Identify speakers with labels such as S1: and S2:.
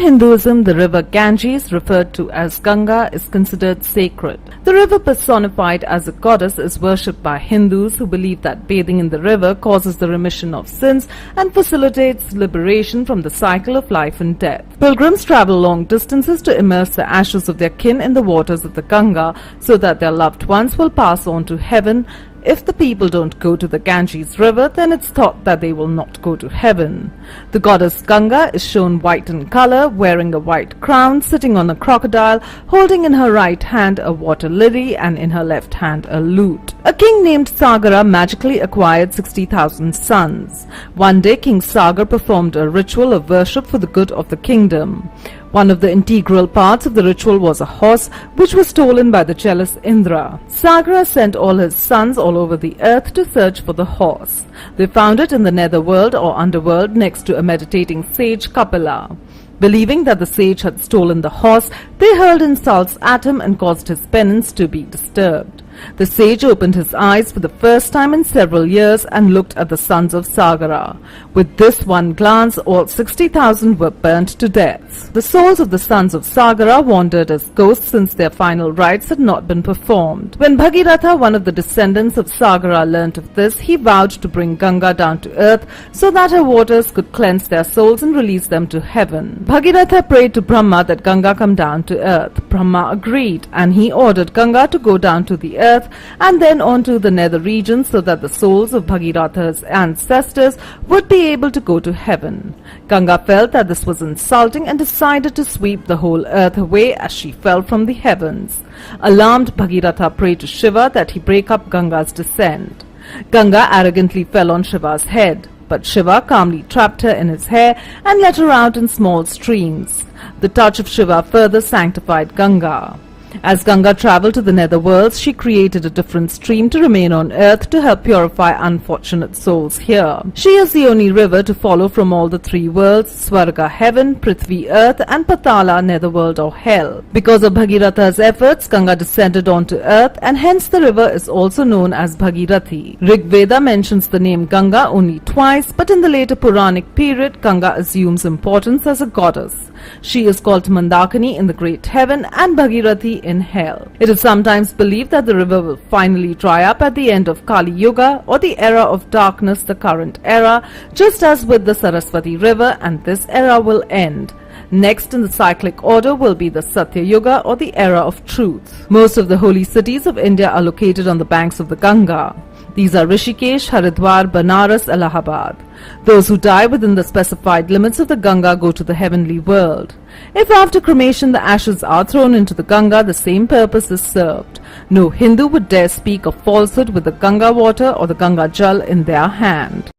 S1: Hinduism, the river Ganges, referred to as Ganga, is considered sacred. The river, personified as a goddess, is worshipped by Hindus who believe that bathing in the river causes the remission of sins and facilitates liberation from the cycle of life and death. Pilgrims travel long distances to immerse the ashes of their kin in the waters of the Ganga so that their loved ones will pass on to heaven. If the people don't go to the Ganges river, then it's thought that they will not go to heaven. The goddess Ganga is shown white in color, wearing a white crown, sitting on a crocodile, holding in her right hand a water lily and in her left hand a lute. A king named Sagara magically acquired 60,000 sons. One day King Sagar performed a ritual of worship for the good of the kingdom. One of the integral parts of the ritual was a horse, which was stolen by the jealous Indra. Sagara sent all his sons all over the earth to search for the horse. They found it in the netherworld or underworld next to a meditating sage Kapila. Believing that the sage had stolen the horse, they hurled insults at him and caused his penance to be disturbed. The sage opened his eyes for the first time in several years and looked at the sons of Sagara. With this one glance, all 60,000 were burnt to death. The souls of the sons of Sagara wandered as ghosts since their final rites had not been performed. When Bhagiratha, one of the descendants of Sagara, learnt of this, he vowed to bring Ganga down to earth so that her waters could cleanse their souls and release them to heaven. Bhagiratha prayed to Brahma that Ganga come down to earth. Brahma agreed, and he ordered Ganga to go down to the earth and then on to the nether regions so that the souls of Bhagiratha's ancestors would be able to go to heaven. Ganga felt that this was insulting and decided to sweep the whole earth away as she fell from the heavens. Alarmed, Bhagiratha prayed to Shiva that he break up Ganga's descent. Ganga arrogantly fell on Shiva's head, but Shiva calmly trapped her in his hair and let her out in small streams. The touch of Shiva further sanctified Ganga. As Ganga travelled to the netherworlds, she created a different stream to remain on earth to help purify unfortunate souls here. She is the only river to follow from all the three worlds, Swarga heaven, Prithvi earth and Patala netherworld or hell. Because of Bhagiratha's efforts, Ganga descended onto earth and hence the river is also known as Bhagirathi. Rig Veda mentions the name Ganga only twice, but in the later Puranic period, Ganga assumes importance as a goddess. She is called Mandakini in the great heaven and Bhagirathi in hell. It is sometimes believed that the river will finally dry up at the end of Kali Yuga or the era of darkness, the current era, just as with the Saraswati river, and this era will end. Next in the cyclic order will be the Satya Yuga or the era of truth. Most of the holy cities of India are located on the banks of the Ganga. These are Rishikesh, Haridwar, Banaras, Allahabad. Those who die within the specified limits of the Ganga go to the heavenly world. If after cremation the ashes are thrown into the Ganga, the same purpose is served. No Hindu would dare speak of falsehood with the Ganga water or the Ganga Jal in their hand.